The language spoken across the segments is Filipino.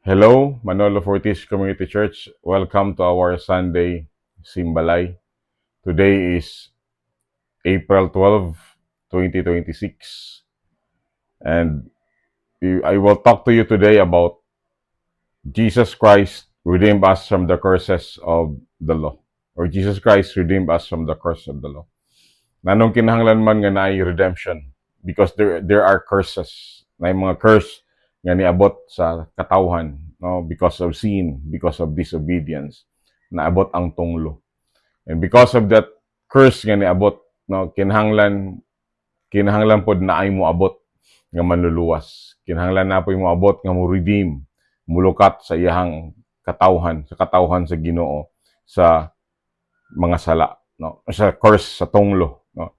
Hello, Manolo Fortis Community Church. Welcome to our Sunday Simbalay. Today is April 12, 2026. And I will talk to you today about Jesus Christ redeemed us from the curses of the law. Or Jesus Christ redeemed us from the curse of the law. Nanong kinahanglan man nga naay redemption because there are curses. Na mga curse nga niabot sa katawhan, no, because of sin, because of disobedience, naabot ang tunglo. And because of that curse nga niabot, no, kinahanglan pod na ay moabot nga manluluwas. Kinahanglan na po mo abot nga mo redeem, mulukat sa iyang katawhan sa Ginoo sa mga sala, no, sa curse sa tunglo, no.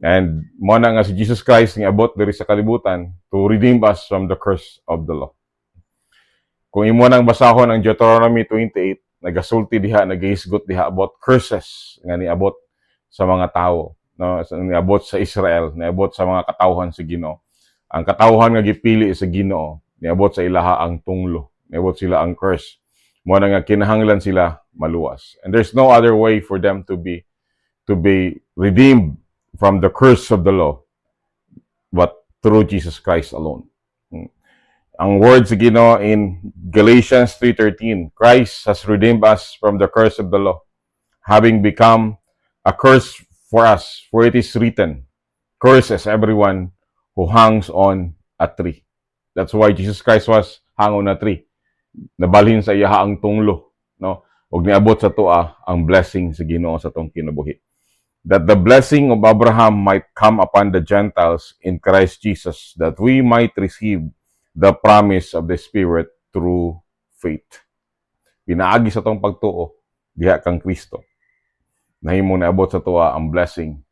And mo na nga si Jesus Christ nga abot diri sa kalibutan to redeem us from the curse of the law. Kung imo nang basahon ang Deuteronomy 28, nagasulti diha, nagahisgot diha about curses nga niabot sa mga tao, no, niabot sa Israel, niabot sa mga katawhan sa Ginoo. Ang katawhan nga gipili sa Ginoo, niabot sa ilaha ang tunglo, niabot sila ang curse. Mo na nga kinahanglan sila maluwas. And there's no other way for them to be redeemed from the curse of the law but through Jesus Christ alone. Ang word sa Ginoo in Galatians 3:13, Christ has redeemed us from the curse of the law, having become a curse for us, for it is written, curses everyone who hangs on a tree. That's why Jesus Christ was hang on a tree. Nabalhin sa iya ang tunglo, no? Ug niabot sa tuwa ang blessing sa Ginoo sa tong kinabuhi. That the blessing of Abraham might come upon the Gentiles in Christ Jesus, that we might receive the promise of the Spirit through faith. Pinaagi sa tong pagtuo diha kang Kristo. Nahimo naabot sa tuwa ang blessing.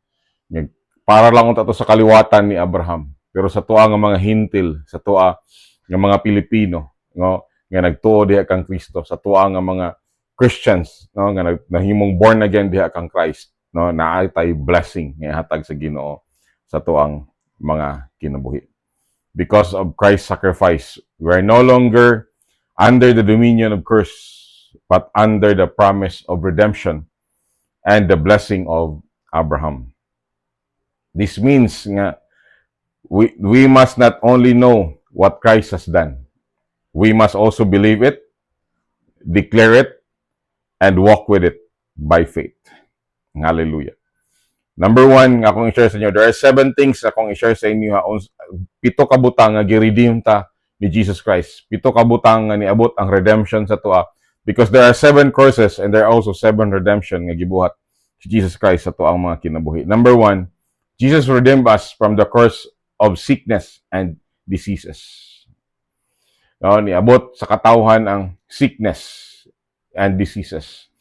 Para lang unta to sa kaliwatan ni Abraham, pero sa tuwa nga mga hintil, sa tuwa nga mga Pilipino, no, nga nagtuo diha kang Kristo, sa tuwa nga mga Christians, no, nga nahimong born again diha kang Christ, no, naay tay blessing nga hatag sa Ginoo sa tuang mga kinabuhi. Because of Christ's sacrifice, we are no longer under the dominion of curse, but under the promise of redemption and the blessing of Abraham. This means nga we must not only know what Christ has done, we must also believe it, declare it, and walk with it by faith. Hallelujah. Number one, nga akong i-share sa inyo, there are 7 things akong i-share sa inyo. Pito ka butang nga gi-redeem ta ni Jesus Christ. Pito ka butang nga niabot ang redemption sa tuwa. Because there are 7 curses and there are also 7 redemption nga gibuhat si Jesus Christ sa tuang mga kinabuhi. Number 1, Jesus redeemed us from the curse of sickness and diseases. No, niabot sa katawhan ang sickness and diseases.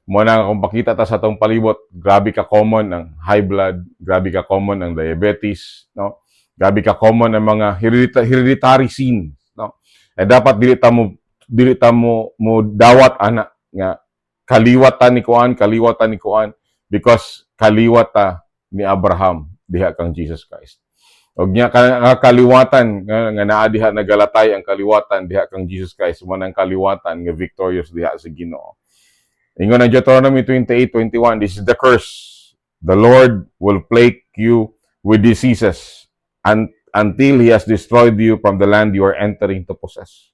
Muna kung pakita ta sa atong palibot, grabe ka common ang high blood, grabe ka common ang diabetes, no? Grabe ka common ang mga hereditary sin, no? Eh dapat dili ta mo dawat ana nga kaliwatan ni kuan because kaliwata ni Abraham diha kang Jesus Christ. Og nya kaliwatan nga naa diha nagalatay ang kaliwatan diha kang Jesus Christ, mo nang kaliwatan nga victorious diha sa Ginoo. Ingon ang Deuteronomy 28:21, this is the curse. The Lord will plague you with diseases until He has destroyed you from the land you are entering to possess.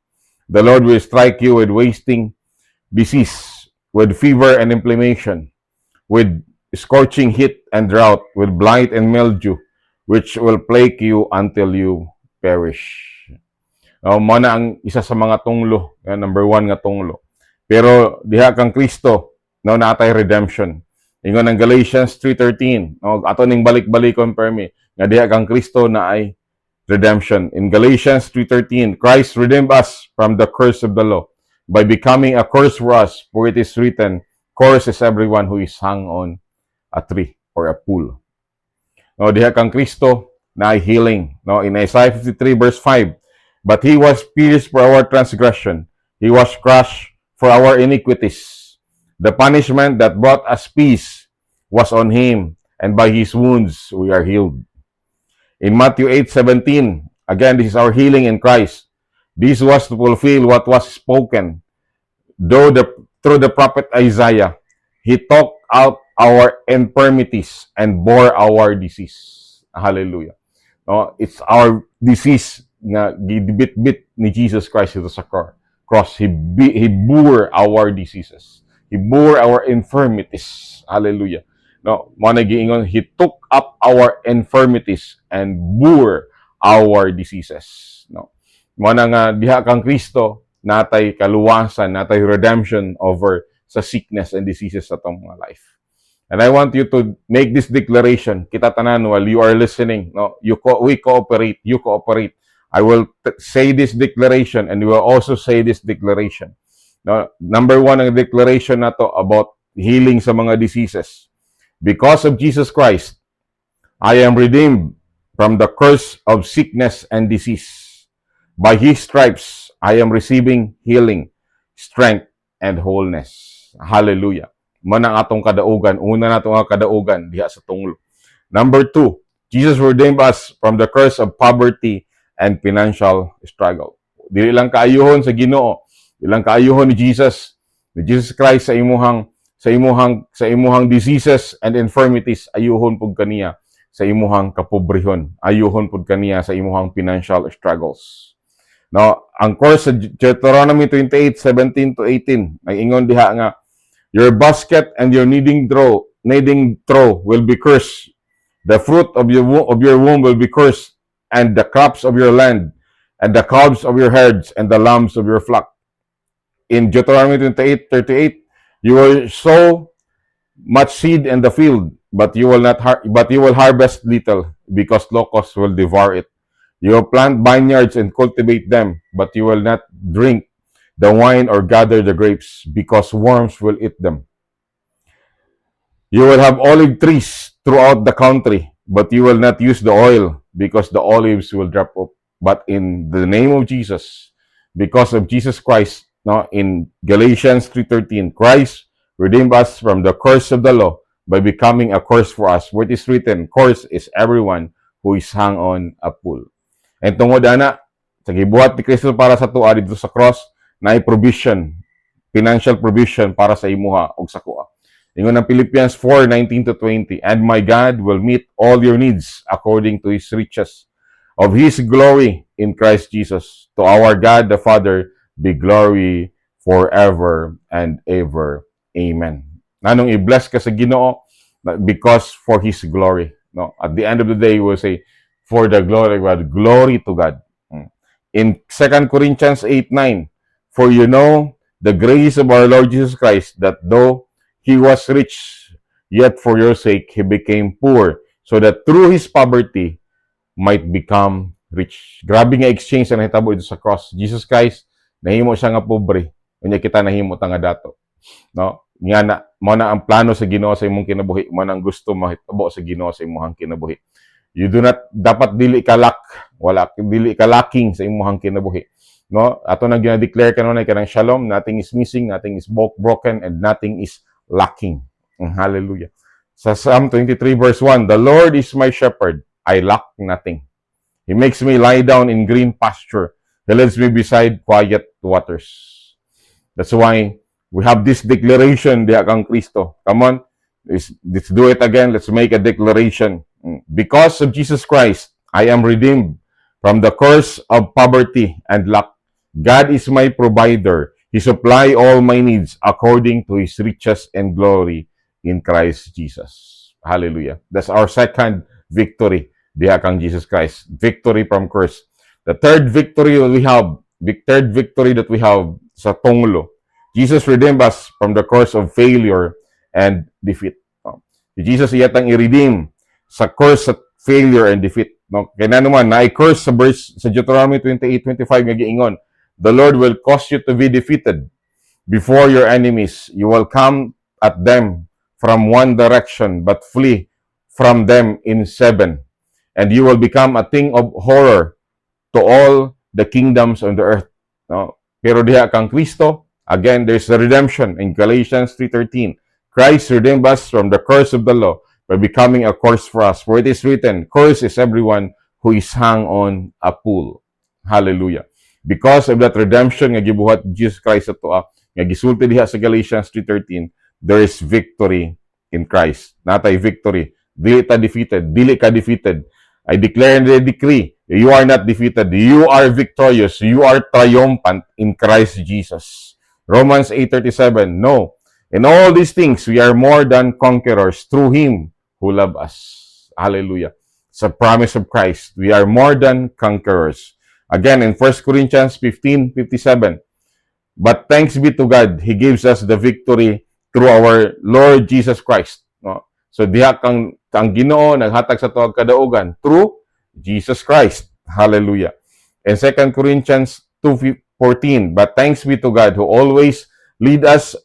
The Lord will strike you with wasting disease, with fever and inflammation, with scorching heat and drought, with blight and mildew, which will plague you until you perish. Mo na ang isa sa mga tunglo, number 1 nga tunglo. Pero diha kang Kristo, no, natay redemption. Ingon ang Galatians 3:13, no, ato ning balik-balikon permi nga diha kang Kristo na ay redemption. In Galatians 3:13, Christ redeemed us from the curse of the law by becoming a curse for us, for it is written, curse is everyone who is hung on a tree or a pole. No, diha kang Kristo na ay healing. No, in Isaiah 53 verse 5, but He was pierced for our transgression, He was crushed for our iniquities. The punishment that brought us peace was on Him, and by His wounds we are healed. In Matthew 8:17, again, this is our healing in Christ. This was to fulfill what was spoken through the prophet Isaiah. He took out our infirmities and bore our disease. Hallelujah. No, it's our disease nga gidibit-bit ni Jesus Christ ito sa cross. He bore our diseases. He bore our infirmities. Hallelujah. No, mo nagiingon, He took up our infirmities and bore our diseases. No. Mo na nga diha kang Kristo, natay kaluwasan, natay redemption over sa sickness and diseases sa tong mga life. And I want you to make this declaration. Kita tanan while you are listening. No, we cooperate. You cooperate. I will say this declaration and you will also say this declaration. No, number one, ang declaration na to about healing sa mga diseases. Because of Jesus Christ, I am redeemed from the curse of sickness and disease. By His stripes, I am receiving healing, strength, and wholeness. Hallelujah. Manang atong kadaugan, una natong kadaugan diha sa tunglo. Number two, Jesus redeemed us from the curse of poverty and financial struggle. Dili lang kaayuhon sa Ginoo, dili lang kaayuhon ni Jesus Christ sa imuhang diseases and infirmities, ayuhon pud kaniya sa imuhang kapobrehon, ayuhon pud kaniya sa imuhang financial struggles. Now, ang course sa Deuteronomy 28:17 to 18, ay ingon diha nga, your basket and your kneading trough will be cursed. The fruit of your womb will be cursed, and the crops of your land, and the calves of your herds, and the lambs of your flock. In Deuteronomy 28:38, you will sow much seed in the field, but you will harvest little, because locusts will devour it. You will plant vineyards and cultivate them, but you will not drink the wine or gather the grapes, because worms will eat them. You will have olive trees throughout the country, but you will not use the oil, because the olives will drop up. But in the name of Jesus, because of Jesus Christ, now in Galatians 3:13, Christ redeemed us from the curse of the law by becoming a curse for us. What is written, curse is everyone who is hung on a pole. And tungod ana, sa gibuhat ni Kristo para sa tuwa dito sa cross, na provision, financial provision para sa imuha og sa kuha. Ingon ng Philippians 4:19 to 20, and my God will meet all your needs according to His riches of His glory in Christ Jesus. To our God the Father be glory forever and ever. Amen. Nanong i-bless ka sa Ginoo because for His glory. No, at the end of the day, we'll say, for the glory of God. Glory to God. In 2 Corinthians 8:9, for you know the grace of our Lord Jesus Christ, that though He was rich, yet for your sake He became poor, so that through His poverty might become rich. Grabe nga exchange na nahitabo ito sa cross. Jesus Christ, nahimo siya nga pobre. Unya kita nahimo ta nga dato. No? Nga na, mo na ang plano sa Ginoo sa imong kinabuhi, mo na ang gusto mahitabo sa Ginoo sa imong kinabuhi. You do not, dapat dili ka dili ka lacking sa imong kinabuhi. No? Ato nang gina-declare kanunay kanang shalom, nothing is missing, nothing is broken, and nothing is lacking. Hallelujah. Sa Psalm 23 verse 1, the Lord is my shepherd, I lack nothing. He makes me lie down in green pasture. He leads me beside quiet waters. That's why we have this declaration diha kang Kristo. Come on, let's do it again. Let's make a declaration. Because of Jesus Christ, I am redeemed from the curse of poverty and lack. God is my provider. He supplies all my needs according to His riches and glory in Christ Jesus. Hallelujah. That's our second victory. Diha kang Jesus Christ. Victory from curse. The third victory that we have sa tunglo. Jesus redeemed us from the curse of failure and defeat. Jesus iyatang i-redeem sa curse of failure and defeat. No? Kaya naman, na-curse sa verse sa Deuteronomy 28:25 nga giingon, the Lord will cause you to be defeated before your enemies. You will come at them from one direction, but flee from them in seven. And you will become a thing of horror to all the kingdoms on the earth. No? Pero diha kang Kristo, again, there's the redemption in Galatians 3:13. Christ redeemed us from the curse of the law by becoming a curse for us. For it is written, curse is everyone who is hung on a pole. Hallelujah. Because of that redemption nga gibuhat Jesus Christ ato nga gisulti diha sa Galatians 3:13, there is victory in Christ. Natay victory. Dili ta defeated. Dili ka defeated. I declare and I decree, you are not defeated. You are victorious. You are triumphant in Christ Jesus. Romans 8:37, no. In all these things, we are more than conquerors through Him who loved us. Hallelujah. It's a promise of Christ. We are more than conquerors. Again, in 1 Corinthians 15:57, but thanks be to God, He gives us the victory through our Lord Jesus Christ. No? So diha kang Ginoo naghatag sa tuwag kadaugan through Jesus Christ. Hallelujah. And 2 Corinthians 2:14, but thanks be to God who always lead us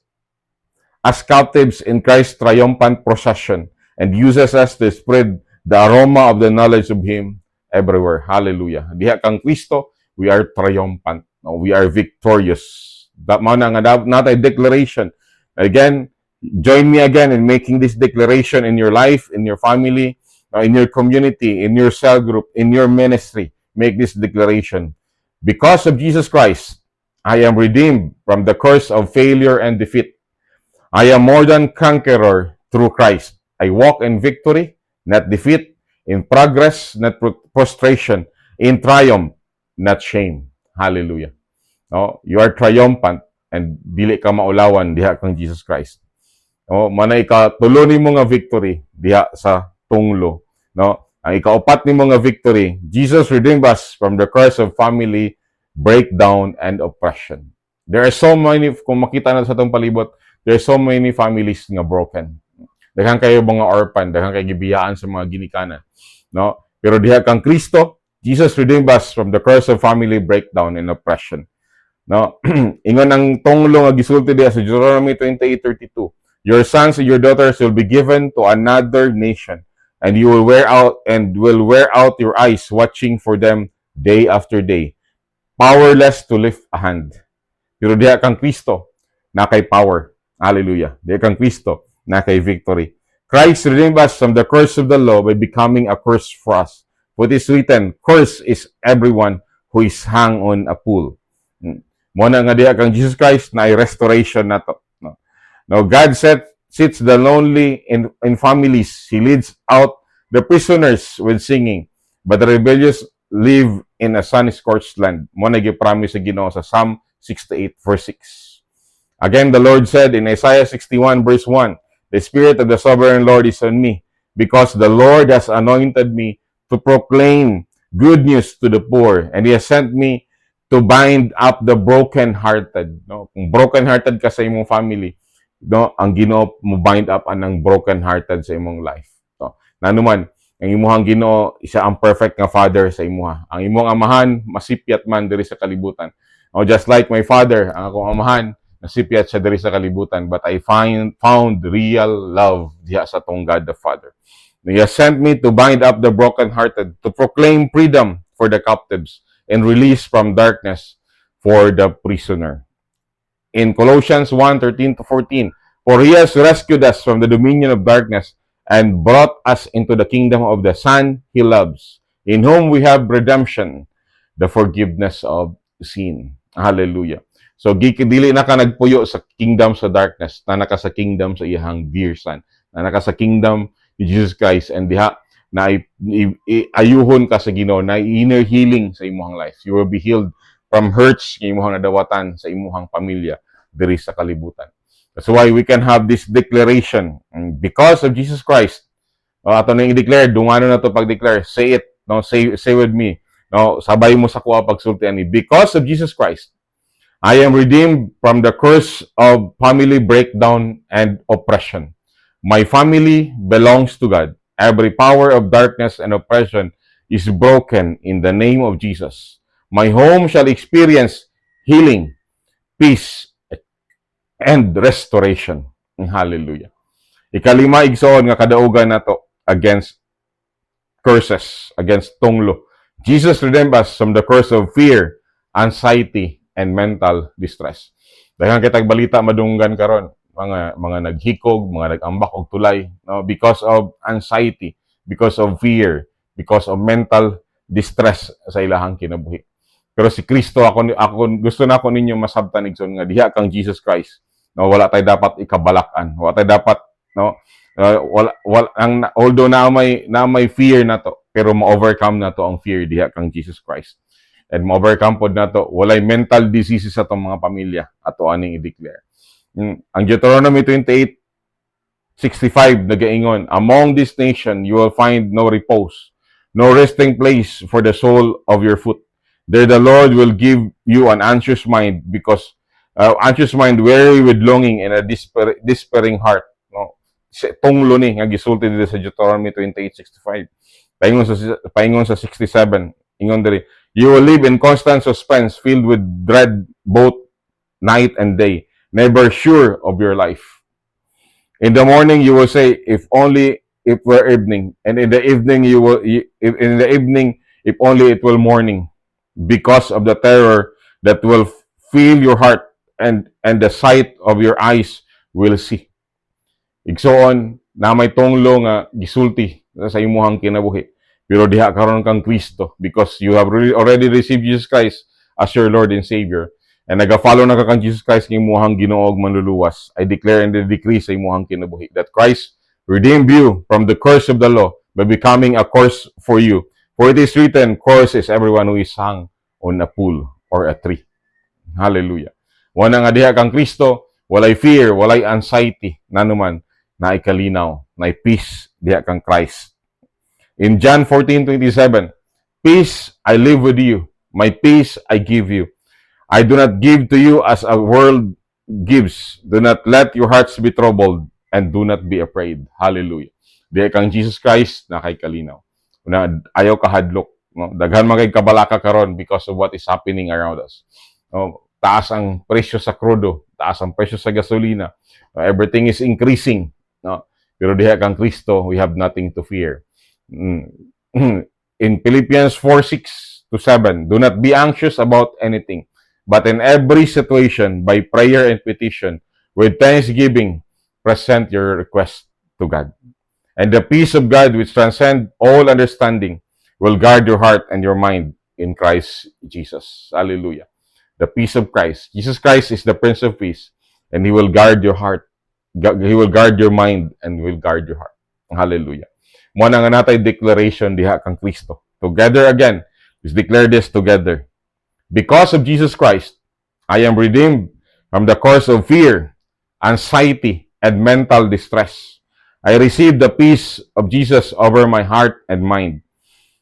as captives in Christ's triumphant procession and uses us to spread the aroma of the knowledge of Him everywhere. Hallelujah. Diha kang Kristo, we are triumphant. No? We are victorious. That man nga natay declaration. Again, join me again in making this declaration in your life, in your family, in your community, in your cell group, in your ministry. Make this declaration. Because of Jesus Christ, I am redeemed from the curse of failure and defeat. I am more than conqueror through Christ. I walk in victory, not defeat, in progress, not prostration, in triumph, not shame. Hallelujah. No, you are triumphant and dili ka maulawan diha kang Jesus Christ. No, manay ka tulo nimo nga victory diha sa tunglo. No, ang ikaapat nimo nga victory, Jesus redeemed us from the curse of family breakdown and oppression. There are so many, kung makita na sa itong palibot, there are so many families nga broken. Daghang kayo mga orphan, daghang kayo gibiyaan sa mga ginikanan. No? Pero diha kang Kristo, Jesus redeemed us from the curse of family breakdown and oppression. No? Ingon ang tunglo nga gisulti diha sa Deuteronomy 28:32. Your sons and your daughters will be given to another nation, and you will wear out your eyes watching for them day after day, powerless to lift a hand. Pero diha kang Kristo, na kay power. Hallelujah. Diha kang Kristo, na kay victory. Christ redeemed us from the curse of the law by becoming a curse for us. What is written, curse is everyone who is hung on a pole. Muna nga diha kang Jesus Christ na restoration na to. No? Now, God sits the lonely in families. He leads out the prisoners with singing, but the rebellious live in a sun-scorched land. Muna gi-promise sa Ginoo sa Psalm 68 verse 6. Again, the Lord said in Isaiah 61 verse 1, the Spirit of the Sovereign Lord is on me, because the Lord has anointed me to proclaim good news to the poor, and He has sent me to bind up the broken-hearted. No? Kung broken-hearted ka sa imong family, no, ang Ginoo mo bind up anang broken-hearted sa imong life. No? Nanuman, ang imuhang Ginoo isa ang perfect nga father sa imuha. Ang imong amahan masipyat man diri sa kalibutan. No, just like my father, ang akong amahan nasipyat siya diri sa kalibutan, but I found real love diha sa tong God the Father. He has sent me to bind up the brokenhearted, to proclaim freedom for the captives, and release from darkness for the prisoner. In Colossians 1:13-14, for He has rescued us from the dominion of darkness and brought us into the kingdom of the Son He loves, in whom we have redemption, the forgiveness of sin. Hallelujah. So, dili na ka nagpuyo sa kingdom sa darkness, na naka sa kingdom sa iyang dear Son, na naka sa kingdom ni Jesus Christ, and diha na ayuhon ka sa Ginoo, na inner healing sa imong life. You will be healed from hurts nga imong nadawatan sa imong pamilya diri sa kalibutan. That's why we can have this declaration. And because of Jesus Christ, ato na i-declare, dungano na to pag-declare, say it, no, say with me. No, sabay mo sa kuha pagsulti ani. Because of Jesus Christ, I am redeemed from the curse of family breakdown and oppression. My family belongs to God. Every power of darkness and oppression is broken in the name of Jesus. My home shall experience healing, peace, and restoration. Hallelujah. Ikalima, igsoon nga kadaugan nato against curses, against tunglo. Jesus redeemed us from the curse of fear, anxiety, and mental distress. Daghang kitag balita madunggan karon, mga naghikog, mga nagambak og tulay, no, because of anxiety, because of fear, because of mental distress sa ilahang kinabuhi. Pero si Kristo, ako gusto na ako ninyo masabtan igsoon nga diha kang Jesus Christ. No, wala tay dapat ikabalakan. Wala tay dapat no although na may fear na to, pero ma-overcome na to ang fear diha kang Jesus Christ. And ma-overcome pod na to, walay mental diseases sa tong mga pamilya ato aning i-declare. Ang Deuteronomy 28:65 nagaingon, among this nation you will find no repose, no resting place for the sole of your foot. There the Lord will give you an anxious mind weary with longing and a despairing heart. No, tunglo ni nga gisulti dito sa Deuteronomy 28:65. Paingon sa 67. Ingon diri, you will live in constant suspense, filled with dread both night and day, never sure of your life. In the morning you will say, if only it were evening, and in the evening if only it were morning, because of the terror that will fill your heart and the sight of your eyes will see. Igsoon na may tunglo nga gisulti sa imuhang kinabuhi, pero diha karon kang Kristo because you have already received Jesus Christ as your Lord and Savior, and nagafollow na ka kang Jesus Christ ng imuhang Ginoo ug manluluwas. I declare and decree sa imuhang kinabuhi that Christ redeemed you from the curse of the law by becoming a curse for you. For it is written, curse is everyone who is hung on a pole or a tree. Hallelujah. Wala nga diha kang Kristo, walay fear, walay anxiety, nanuman, na ikalinaw, na peace diha kang Christ. In John 14:27, peace I live with you, my peace I give you. I do not give to you as a world gives. Do not let your hearts be troubled and do not be afraid. Hallelujah. Diha kang Jesus Christ na kay kalinaw. Na ayaw kahadlok, no? Daghan man kay kabalaka karon because of what is happening around us. No? Taas ang presyo sa krudo, taas ang presyo sa gasolina. Everything is increasing, no? Pero diha kang Kristo, we have nothing to fear. In Philippians 4:6-7, do not be anxious about anything, but in every situation, by prayer and petition, with thanksgiving, present your request to God. And the peace of God, which transcends all understanding, will guard your heart and your mind in Christ Jesus. Hallelujah. The peace of Christ. Jesus Christ is the Prince of Peace, and He will guard your heart. He will guard your mind, and will guard your heart. Hallelujah. Muna nga natay declaration diha kang Kristo. Together again, let's declare this together. Because of Jesus Christ, I am redeemed from the curse of fear, anxiety, and mental distress. I receive the peace of Jesus over my heart and mind.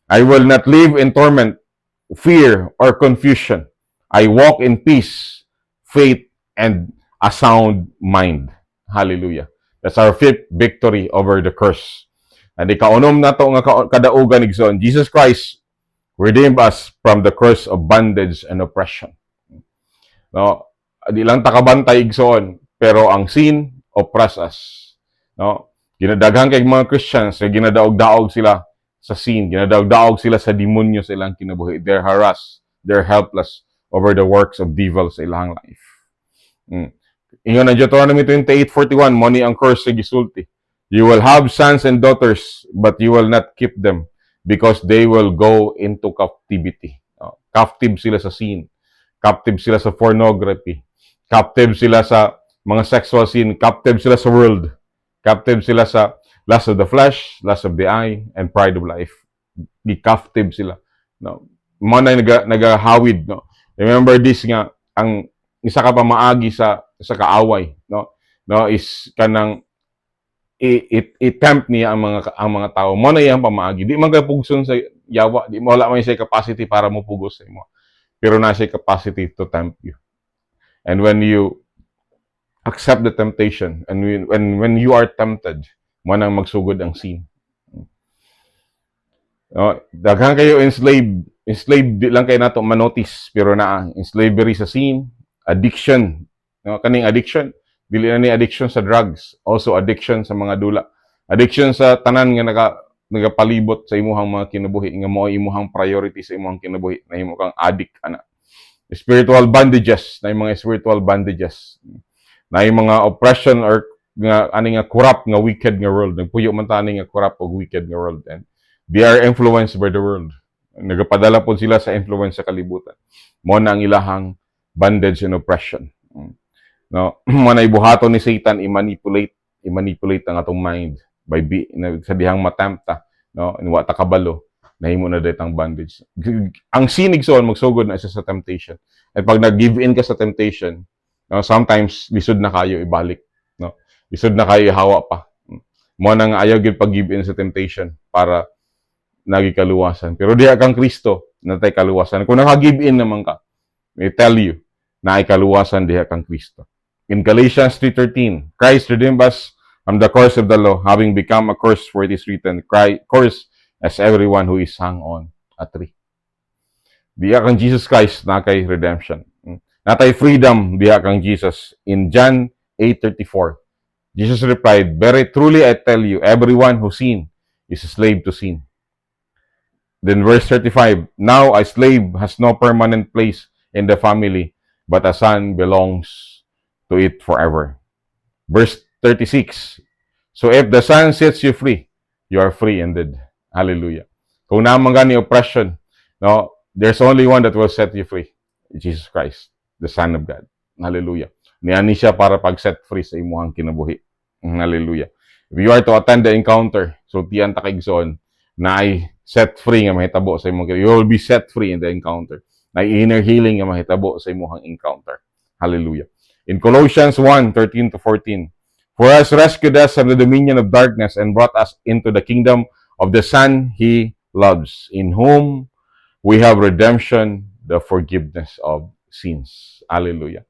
I will not live in torment, fear, or confusion. I walk in peace, faith, and a sound mind. Hallelujah. That's our fifth victory over the curse. And ikaunom na to nga kadaugan igsoon, Jesus Christ redeemed us from the curse of bondage and oppression. No, di lang takabantay igsoon, pero ang sin oppress us. No, ginadaghan kay mga Christians, ginadaog-daog sila sa sin, ginadaog-daog sila sa demonyo sa ilang kinabuhi. They're harassed, they're helpless over the works of devil sa ilang life. Ingon ang Deuteronomy 28:41, mo ni ang curse sa gisulti. You will have sons and daughters, but you will not keep them, because they will go into captivity. Captive sila sa sin, captive sila sa pornography, captive sila sa mga sexual sin, captive sila sa world, captive sila sa lust of the flesh, lust of the eye, and pride of life. Di captive sila. No? Mga nagahawid. No? Remember this nga, ang isa ka pa maagi sa kaaway, no? No, is kanang i-tempt niya ang mga tao. Mo na iyang pamaagi. Di man pugson sa yawa, di mo wala man siya capacity para mo pugos sa imo. Pero na siya capacity to tempt you. And when you accept the temptation, and when you are tempted, mo nang magsugod ang sin. No, daghan kayo enslaved di lang kayo nato manotice, pero na in slavery sa sin, addiction. No, kaning addiction, dili na ni addiction sa drugs, also addiction sa mga dula. Addiction sa tanan nga nagapalibot sa imuhang mga kinabuhi, nga mao imuhang priority sa imuhang kinabuhi, na imo kang addict ana. Spiritual bondages, na mga spiritual bondages. Na mga oppression or nga ani nga corrupt nga wicked nga world. Nagpuyo man tani nga corrupt og wicked nga world, and they are influenced by the world. Nagapadala po sila sa influence sa kalibutan. Mo na ang ilahang bondage and oppression. No, mo na ibuhaton ni Satan i-manipulate ang atong mind by sa dihang matamta, no, wa ta kabalo nahimo na ditang bondage. Ang sinig son magsugod na siya sa temptation. At pag nag-give in ka sa temptation, no, sometimes lisod na kayo ibalik, no. Lisod na kayo ihawa pa. Mo nang ayaw gid pag-give in sa temptation para nagikaluwasan. Pero diha kang Kristo, natay kaluwasan. Kung naka-give in naman ka, I tell you, na ay kaluwasan diha kang Kristo. In Galatians 3:13, Christ redeemed us from the curse of the law, having become a curse, for it is written, curse as everyone who is hung on a tree. Diha kang Jesus Christ, na kay redemption. Natay freedom diha kang Jesus. In John 8:34, Jesus replied, very truly I tell you, everyone who sins is a slave to sin. Then verse 35, now a slave has no permanent place in the family, but a son belongs to it forever. Verse 36, so if the Son sets you free, you are free indeed. Hallelujah. Kung naman gani oppression, no, there's only one that will set you free, Jesus Christ, the Son of God. Hallelujah. Niani siya para pag-set free sa imuhang kinabuhi. Hallelujah. If you are to attend the encounter, so tiyan ta kaigsoon na ay set free nga mahitabo sa imong, you will be set free in the encounter. Na inner healing nga mahitabo sa imong encounter. Hallelujah. In Colossians 1:13-14, for us rescued us from the dominion of darkness and brought us into the kingdom of the Son He loves, in whom we have redemption, the forgiveness of sins. Hallelujah.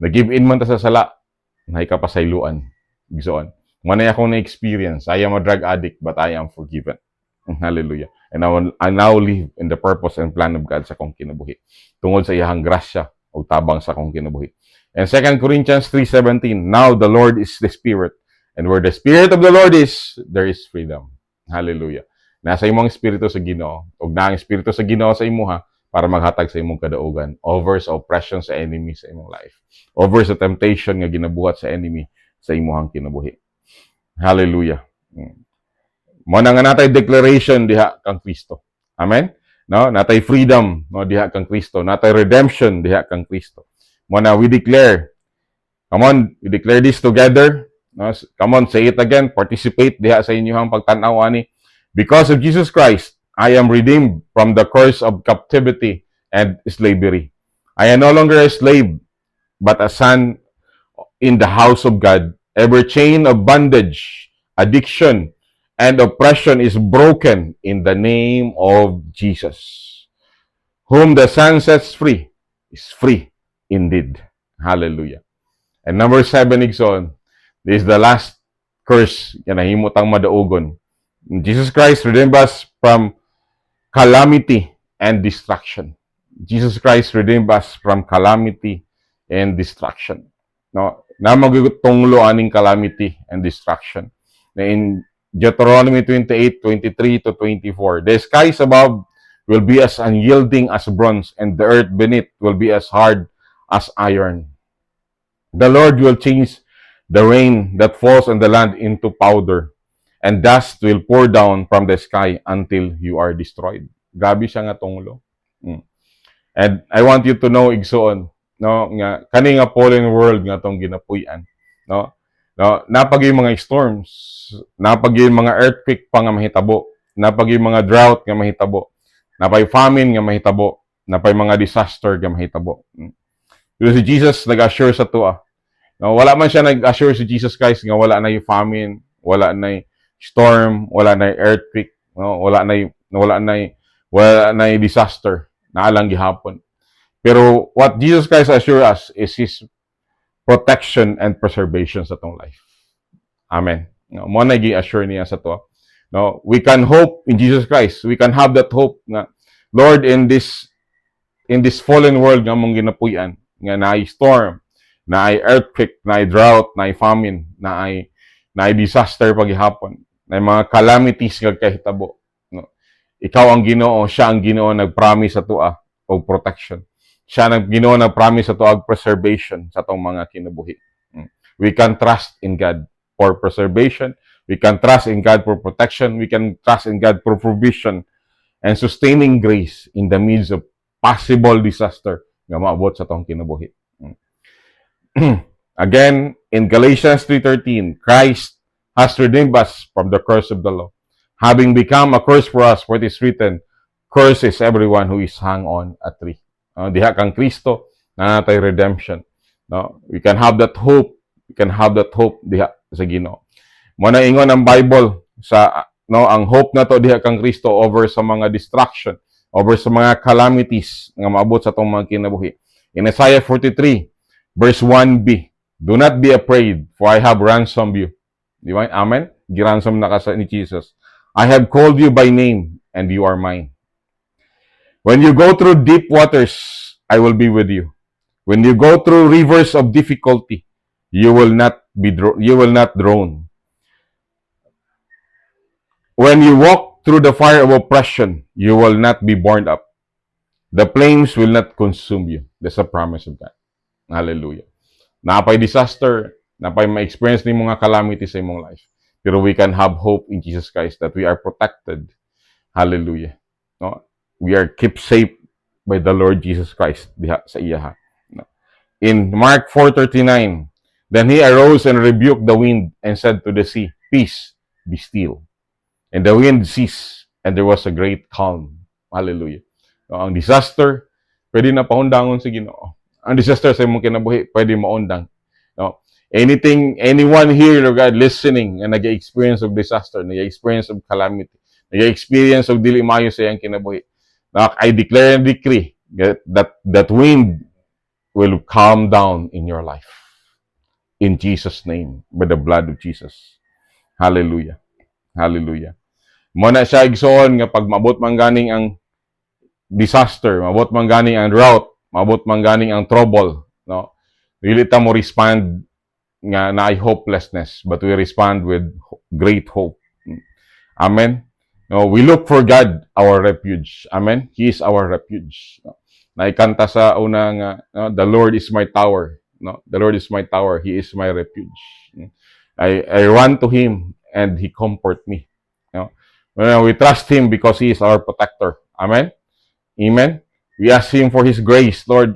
Nag-give in man ta sa sala, na ikapasayloan. Igsoon. Manay akong na-experience. I am a drug addict, but I am forgiven. Hallelujah. And I now live in the purpose and plan of God sa kong kinabuhi. Tungod sa iyahang grasya o tabang sa kong kinabuhi. And 2 Corinthians 3:17, now the Lord is the Spirit. And where the Spirit of the Lord is, there is freedom. Hallelujah. Nasa imong espiritu sa Ginoo, ug na ang espiritu sa Ginoo sa imuha para maghatag sa imong kadaugan over sa oppression sa enemy sa imong life. Over sa temptation nga ginabuhat sa enemy sa imuhang kinabuhi. Hallelujah. Mo na nga natay declaration diha kang Kristo. Amen? No, natay freedom no diha kang Kristo, natay redemption diha kang Kristo. Mo na we declare. Come on, we declare this together. No, come on, say it again. Participate diha sa inyong pagtan-aw ani. Because of Jesus Christ, I am redeemed from the curse of captivity and slavery. I am no longer a slave, but a son in the house of God. Every chain of bondage, addiction, and oppression is broken in the name of Jesus. Whom the Son sets free is free indeed. Hallelujah. And number 7, Igsoon, this is the last curse na nahimutang madaugon. Jesus Christ redeemed us from calamity and destruction. Jesus Christ redeemed us from calamity and destruction. No, na magtunglo aning calamity and destruction. In Deuteronomy 28:23-24, the skies above will be as unyielding as bronze, and the earth beneath will be as hard as iron. The Lord will change the rain that falls on the land into powder, and dust will pour down from the sky until you are destroyed. Grabe siya nga tunglo. And I want you to know, Igsoon, no, nga kani nga fallen world nga tong ginapuy-an, no, napag yung mga storms, napag yung mga earthquake pa nga mahitabo, napag yung mga drought nga mahitabo, napay famine nga mahitabo, napay mga disaster nga mahitabo. Pero si Jesus nag-assure sa tuwa. No, wala man siya nag-assure si Jesus Christ nga wala na yung famine, wala na yung storm, wala na yung earthquake, no, wala na yung disaster na alang gihapon. Pero what Jesus Christ assure us is His protection and preservation sa tong life. Amen. No, mo na gi-assure niya sa to. No, we can hope in Jesus Christ. We can have that hope nga, Lord, in this fallen world nga mong ginapuy-an, nga naay storm, naay earthquake, naay drought, naay famine, naay disaster paghihapon, naay mga calamities nga kahitabo. No, ikaw ang Ginoo, siya ang Ginoo nag-promise sa tuwa og protection. Siya ang Ginoo nag-promise sa tuwa og preservation sa tong mga kinabuhi. We can trust in God for preservation. We can trust in God for protection. We can trust in God for provision. and sustaining grace in the midst of possible disaster nga maabot sa tong kinabuhi. Again, in Galatians 3:13, Christ has redeemed us from the curse of the law, having become a curse for us, for it is written, "Curse is everyone who is hung on a tree." Diha kang Kristo, na natay redemption. No? We can have that hope. We can have that hope diha sa Ginoo. Mo na ingon ang Bible sa ang hope na to diha kang Kristo over sa mga distraction, over sa mga calamities nga maabot sa tong mga kinabuhi. In Isaiah 43 verse 1b, "Do not be afraid, for I have ransomed you." Di ba? Amen? Giransom na ka ni Jesus. "I have called you by name, and you are mine. When you go through deep waters, I will be with you. When you go through rivers of difficulty, you will not drown. When you walk through the fire of oppression, you will not be burned up. The flames will not consume you." That's a promise of God. Hallelujah. Napay disaster, napay ma-experience ni mga calamities sa imong life. Pero we can have hope in Jesus Christ that we are protected. Hallelujah. No? We are kept safe by the Lord Jesus Christ diha sa iya. No? In Mark 4:39, "Then he arose and rebuked the wind and said to the sea, 'Peace, be still.' And the wind ceased, and there was a great calm." Hallelujah. No, ang disaster, pwede na paundangon sa Ginoo. Ang disaster sa imong kinabuhi, pwede maundang. No? Anyone here, Lord God, listening, na nag-experience of disaster, nag-experience of calamity, nag-experience of dili maayo sa iyang kinabuhi, I declare and decree that wind will calm down in your life. In Jesus' name, by the blood of Jesus. Hallelujah. Hallelujah. Muna siya igsoon nga pag mabot man ganing ang disaster, mabot man ganing ang drought, mabot man ganing ang trouble, no? Dili ta mo respond nga naay hopelessness, but we respond with great hope. Amen. No, we look for God, our refuge. Amen. He is our refuge. No? Naikanta sa una nga, no? "The Lord is my tower." No? "The Lord is my tower. He is my refuge. I run to Him and He comfort me." No? We trust Him because He is our protector. Amen? Amen? We ask Him for His grace. "Lord,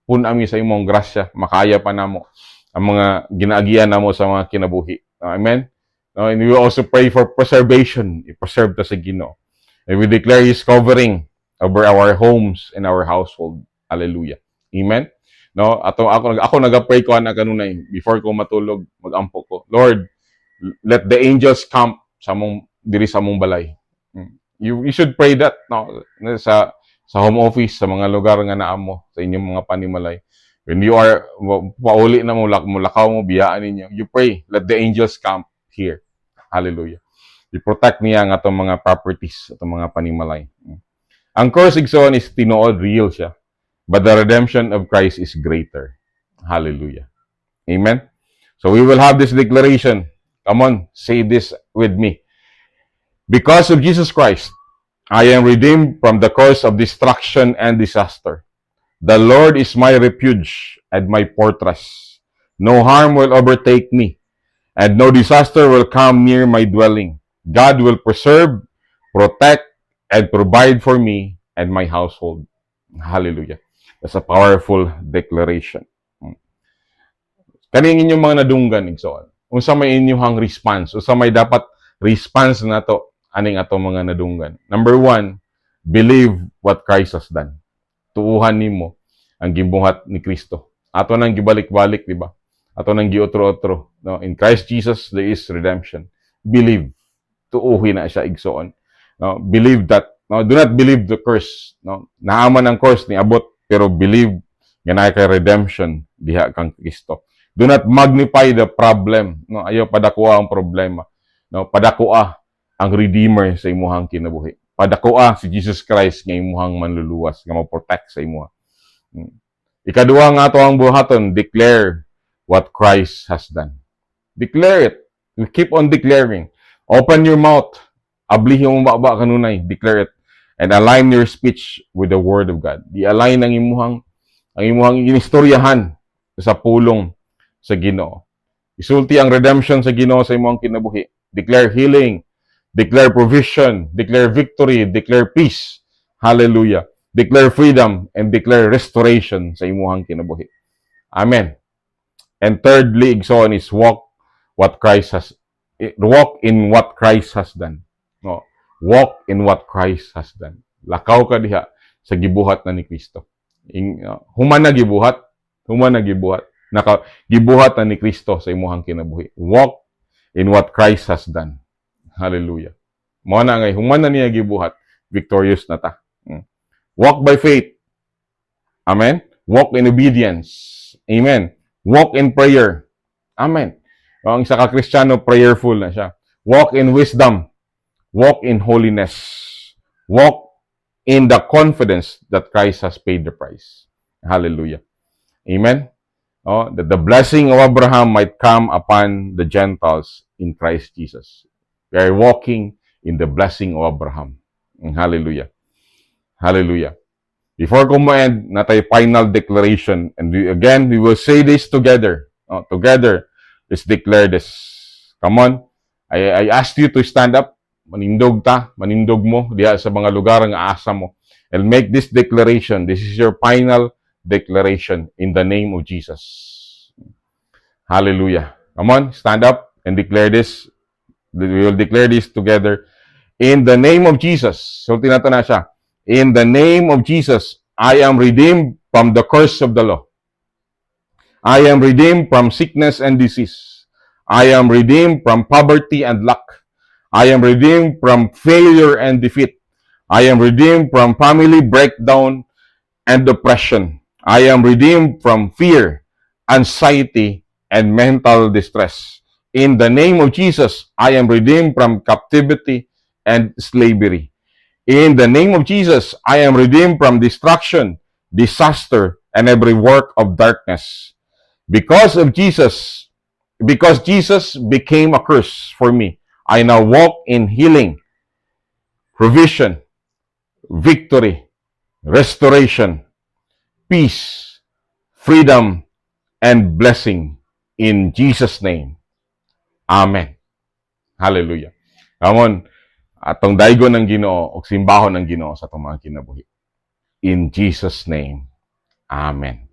punami sa imong grasya, makaya pa namo ang mga ginaagian namo sa mga kinabuhi." Amen? And we also pray for preservation. I-preserve ta sa Ginoo. And we declare His covering over our homes and our household. Hallelujah. Amen? No, ako nagapray ko ana kanunay before ko matulog, magampo ko. "Lord, let the angels camp sa diri sa mong balay." You should pray that, no, sa home office, sa mga lugar nga naa mo, sa inyong mga panimalay. When you are pauli na mo lakaw mo biyaan ninyo, you pray, "Let the angels camp here." Hallelujah. I-protect niya ang atong mga properties, atong mga panimalay. Ang curse igsoon is tinuod, real siya. But the redemption of Christ is greater. Hallelujah. Amen? So we will have this declaration. Come on, say this with me. "Because of Jesus Christ, I am redeemed from the curse of destruction and disaster. The Lord is my refuge and my fortress. No harm will overtake me, and no disaster will come near my dwelling. God will preserve, protect, and provide for me and my household." Hallelujah. That's a powerful declaration. Kaning inyong mga nadunggan, igsoon. Unsa may inyong response, unsa may dapat response na to aning ato mga nadunggan. Number 1, believe what Christ has done. Tuuhan nimo ang gibuhat ni Kristo. Ato nang gibalik-balik, di ba? Ato nang giotro-otro. No? In Christ Jesus, there is redemption. Believe. Tuuhin na siya igsoon. No? Believe that. No? Do not believe the curse. No? Naaman ang curse ni abot, pero believe nga na kay redemption diha kang Kristo. Do not magnify the problem. No? Ayaw padakua ang problema. No? Padakua ang Redeemer sa imuhang kinabuhi. Padakua si Jesus Christ nga imuhang manluluwas, nga ma-protect sa imuha. Ikaduha nga ato ang buhaton, declare what Christ has done. Declare it. You keep on declaring. Open your mouth. Ablihin mo ba kanunay. Declare it. And align your speech with the Word of God. I-align ang imuhang inistoryahan sa pulong sa Ginoo. Isulti ang redemption sa Ginoo sa imuhang kinabuhi. Declare healing. Declare provision, declare victory, declare peace. Hallelujah. Declare freedom and declare restoration sa imuhang kinabuhi. Amen. And thirdly, igsoon is walk in what Christ has done. No. Walk in what Christ has done. Lakaw ka diha sa gibuhat na ni Kristo. Human na gibuhat, gibuhat na ni Kristo sa imuhang kinabuhi. Walk in what Christ has done. Hallelujah. Mao na ngay human na niya gibuhat, victorious na ta. Walk by faith. Amen. Walk in obedience. Amen. Walk in prayer. Amen. Ang isa ka Kristiyano, prayerful na siya. Walk in wisdom. Walk in holiness. Walk in the confidence that Christ has paid the price. Hallelujah. Amen. That the blessing of Abraham might come upon the Gentiles in Christ Jesus. We are walking in the blessing of Abraham. Hallelujah. Hallelujah. Before ko ma-end, natay final declaration. And we will say this together. Together, let's declare this. Come on. I ask you to stand up. Manindog mo diya sa mga lugar nga asa mo. And make this declaration. This is your final declaration in the name of Jesus. Hallelujah. Come on, stand up and declare this. We will declare this together. In the name of Jesus. So, tinato na siya. In the name of Jesus, I am redeemed from the curse of the law. I am redeemed from sickness and disease. I am redeemed from poverty and lack. I am redeemed from failure and defeat. I am redeemed from family breakdown and depression. I am redeemed from fear, anxiety, and mental distress. In the name of Jesus, I am redeemed from captivity and slavery. In the name of Jesus, I am redeemed from destruction, disaster, and every work of darkness. Because Jesus became a curse for me, I now walk in healing, provision, victory, restoration, peace, freedom, and blessing in Jesus' name. Amen. Hallelujah. Amon, atong daigo ng Ginoo o simbahon ng Ginoo sa atong mga kinabuhi. In Jesus' name. Amen.